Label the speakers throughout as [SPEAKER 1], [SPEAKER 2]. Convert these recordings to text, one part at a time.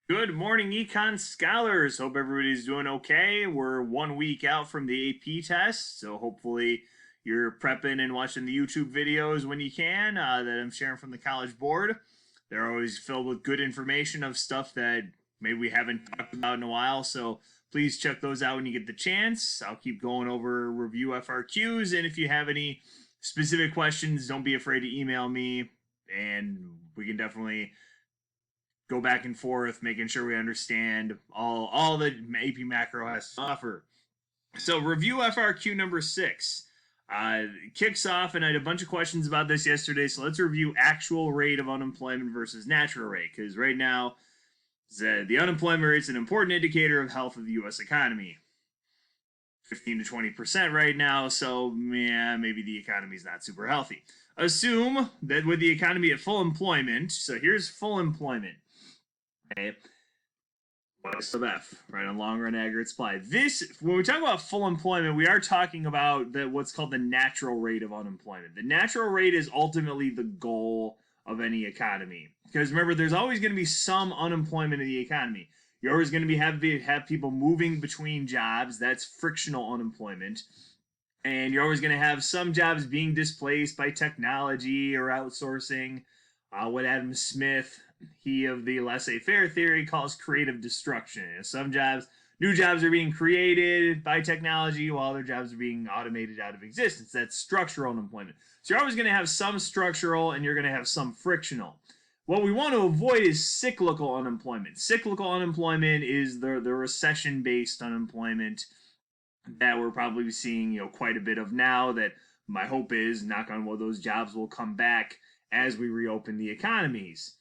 [SPEAKER 1] Good morning, Econ Scholars. Hope everybody's doing okay. We're 1 week out from the AP test, so hopefully you're prepping and watching the YouTube videos when you can that I'm sharing from the College Board. They're always filled with good information of stuff that maybe we haven't talked about in a while, so please check those out when you get the chance. I'll keep going over review FRQs, and if you have any specific questions, don't be afraid to email me, and we can definitely go back and forth, making sure we understand all that AP Macro has to offer. So, review FRQ number 6 kicks off, and I had a bunch of questions about this yesterday. So, let's review actual rate of unemployment versus natural rate, because right now, the unemployment rate is an important indicator of health of the U.S. economy. 15 to 20% right now, so yeah, maybe the economy is not super healthy. Assume that with the economy at full employment, so here's full employment. Okay. Y sub F, right, on long run aggregate supply. This, when we talk about full employment, we are talking about what's called the natural rate of unemployment. The natural rate is ultimately the goal of any economy. Because remember, there's always going to be some unemployment in the economy. You're always going to have people moving between jobs. That's frictional unemployment. And you're always going to have some jobs being displaced by technology or outsourcing. What Adam Smith, he of the laissez-faire theory, calls creative destruction. Some jobs, new jobs are being created by technology while other jobs are being automated out of existence. That's structural unemployment. So you're always going to have some structural and you're going to have some frictional. What we want to avoid is cyclical unemployment. Cyclical unemployment is the recession-based unemployment that we're probably seeing, quite a bit of now. That my hope is, knock on wood, those jobs will come back as we reopen the economies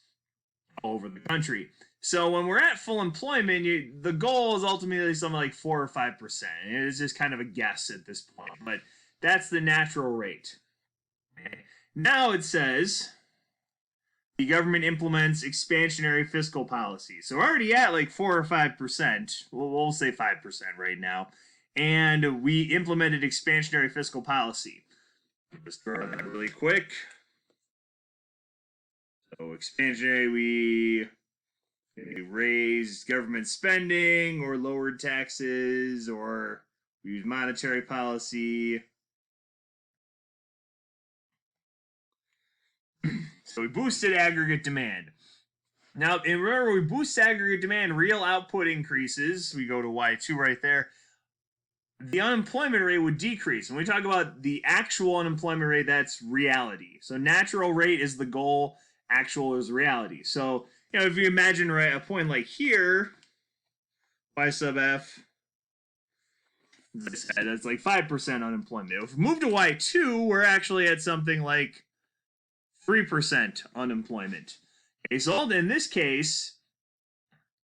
[SPEAKER 1] all over the country. So when we're at full employment, the goal is ultimately something like 4 or 5%. It's just kind of a guess at this point, but that's the natural rate. Okay. Now it says the government implements expansionary fiscal policy. So we're already at like 4 or 5%. We'll say 5% right now. And we implemented expansionary fiscal policy. Just throw that really quick. So expansionary, we raised government spending or lowered taxes or we used monetary policy. So we boosted aggregate demand. Now, and remember, we boost aggregate demand, real output increases. We go to Y2 right there. The unemployment rate would decrease. When we talk about the actual unemployment rate, that's reality. So natural rate is the goal, actual is reality. So, if you imagine a point like here, Y sub F, that's like 5% unemployment. If we move to Y2, we're actually at something like 3% unemployment. Okay, so in this case,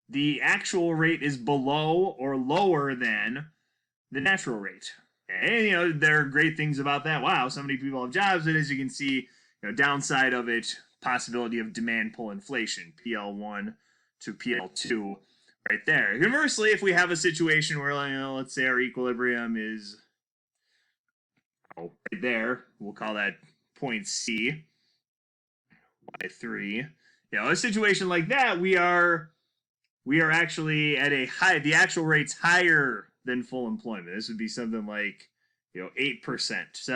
[SPEAKER 1] the actual rate is below or lower than the natural rate. And, there are great things about that. Wow, so many people have jobs. And as you can see, downside of it, possibility of demand pull inflation, PL1 to PL2 right there. Conversely, if we have a situation where, let's say our equilibrium is right there, we'll call that point C, Y3. A situation like that, we are actually at a high, the actual rate's higher than full employment. This would be something like 8%. So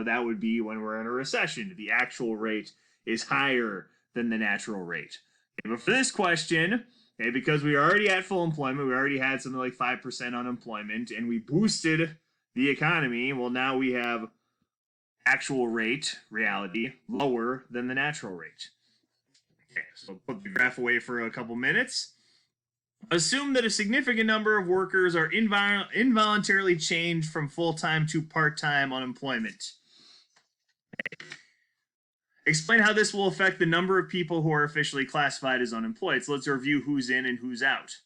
[SPEAKER 1] that would be when we're in a recession. The actual rate is higher than the natural rate. Okay, but for this question, because we are already at full employment, we already had something like 5% unemployment, and we boosted the economy. Well, now we have actual rate, reality, lower than the natural rate. Okay, so put the graph away for a couple minutes. Assume that a significant number of workers are involuntarily changed from full-time to part-time unemployment. Okay. Explain how this will affect the number of people who are officially classified as unemployed. So let's review who's in and who's out.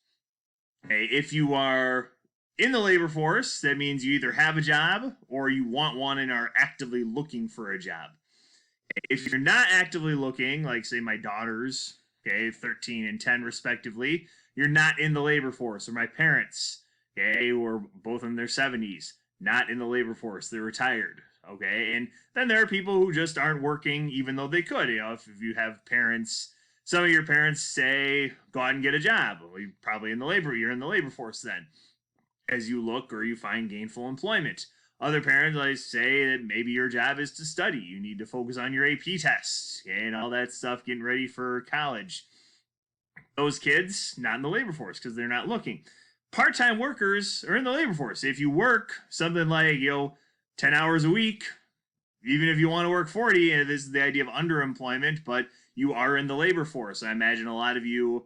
[SPEAKER 1] Okay, if you are in the labor force, that means you either have a job or you want one and are actively looking for a job. If you're not actively looking, like say my daughters, 13 and 10 respectively, you're not in the labor force. Or my parents, who are both in their 70s, not in the labor force, they're retired. And then there are people who just aren't working even though they could. If you have parents Some of your parents say, go out and get a job. Well, you're in the labor force then, as you look or you find gainful employment. Other parents like say that maybe your job is to study. You need to focus on your AP tests and all that stuff, getting ready for college. Those kids, not in the labor force because they're not looking. Part-time workers are in the labor force. If you work something like 10 hours a week, even if you want to work 40, and this is the idea of underemployment, but you are in the labor force. I imagine a lot of you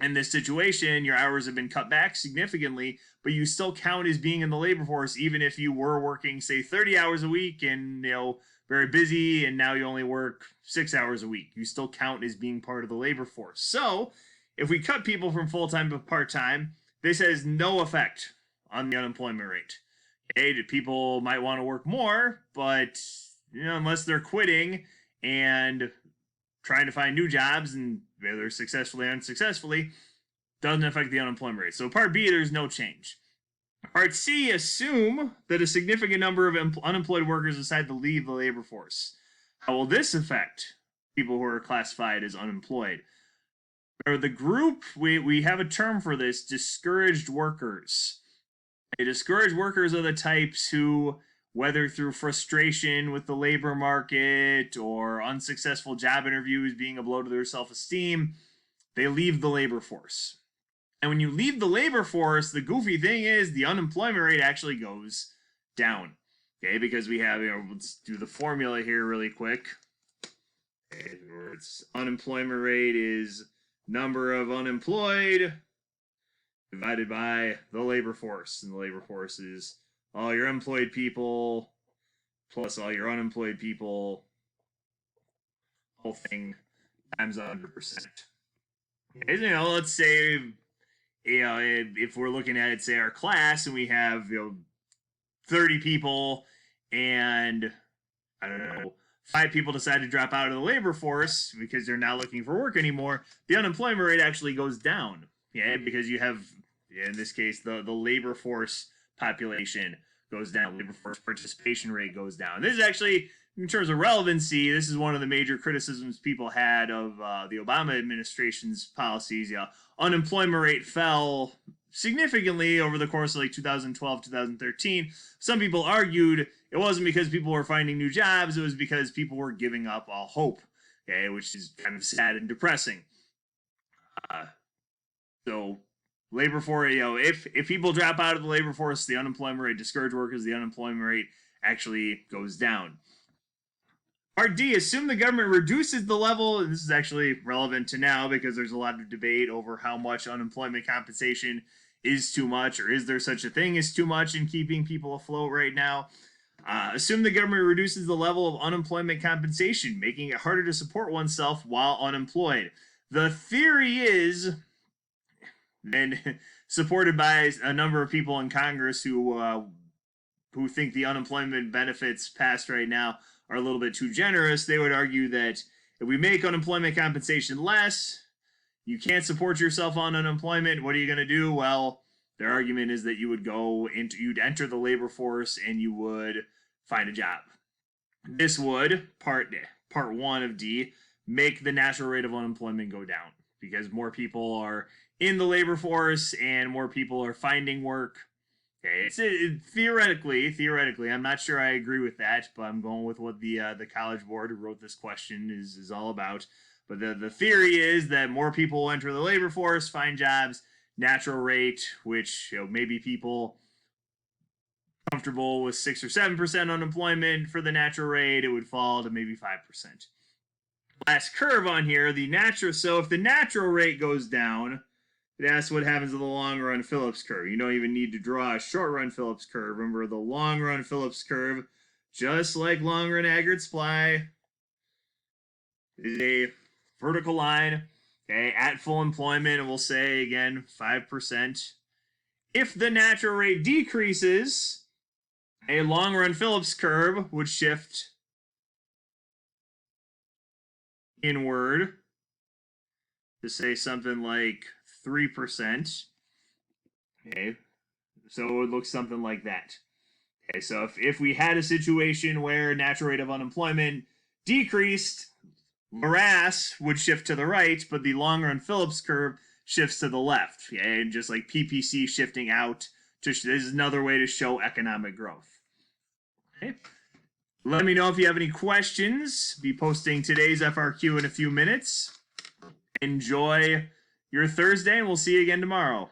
[SPEAKER 1] in this situation, your hours have been cut back significantly, but you still count as being in the labor force, even if you were working, say, 30 hours a week and, very busy, and now you only work 6 hours a week. You still count as being part of the labor force. So if we cut people from full-time to part-time, this has no effect on the unemployment rate. Okay, people might want to work more, but unless they're quitting and trying to find new jobs, and whether successfully or unsuccessfully, doesn't affect the unemployment rate. So Part B, there's no change. Part C, assume that a significant number of unemployed workers decide to leave the labor force. How will this affect people who are classified as unemployed? Or the group, we have a term for this, discouraged workers. Discouraged workers are the types who, whether through frustration with the labor market or unsuccessful job interviews being a blow to their self-esteem, they leave the labor force. And when you leave the labor force, the goofy thing is the unemployment rate actually goes down. Okay, because we have, let's do the formula here really quick. Okay, it's unemployment rate is number of unemployed divided by the labor force. And the labor force is all your employed people plus all your unemployed people, whole thing times 100%. Okay, let's say, if we're looking at it, say our class, and we have 30 people, and I don't know, 5 people decide to drop out of the labor force because they're not looking for work anymore, the unemployment rate actually goes down. Yeah, because you have, in this case, the labor force population goes down, labor force participation rate goes down. This is actually, in terms of relevancy, this is one of the major criticisms people had of the Obama administration's policies. Unemployment rate fell significantly over the course of 2012, 2013. Some people argued it wasn't because people were finding new jobs, it was because people were giving up all hope, okay, which is kind of sad and depressing. So labor force, if people drop out of the labor force, the unemployment rate, discouraged workers, the unemployment rate actually goes down. Part D, assume the government reduces the level, and this is actually relevant to now because there's a lot of debate over how much unemployment compensation is too much, or is there such a thing as too much in keeping people afloat right now. Assume the government reduces the level of unemployment compensation, making it harder to support oneself while unemployed. The theory is, and supported by a number of people in Congress who think the unemployment benefits passed right now are a little bit too generous, they would argue that if we make unemployment compensation less, you can't support yourself on unemployment. What are you going to do? Well, their argument is that you'd enter the labor force and you would find a job. This would, part 1 of D, make the natural rate of unemployment go down because more people are in the labor force and more people are finding work. Okay, theoretically, I'm not sure I agree with that, but I'm going with what the College Board who wrote this question is all about. But the theory is that more people will enter the labor force, find jobs, natural rate, which maybe people comfortable with 6 or 7% unemployment for the natural rate, it would fall to maybe 5%. Last curve on here, so if the natural rate goes down, that's what happens in the long run Phillips curve. You don't even need to draw a short run Phillips curve. Remember, the long run Phillips curve, just like long run aggregate supply, is a vertical line. Okay, at full employment, and we'll say again 5%. If the natural rate decreases, a long run Phillips curve would shift inward to say something like 3%. Okay, so it would look something like that. Okay, so if we had a situation where natural rate of unemployment decreased, Morass would shift to the right, but the long run Phillips curve shifts to the left. Okay? And just like PPC shifting out, this is another way to show economic growth. Okay. Let me know if you have any questions. Be posting today's FRQ in a few minutes. Enjoy your Thursday, and we'll see you again tomorrow.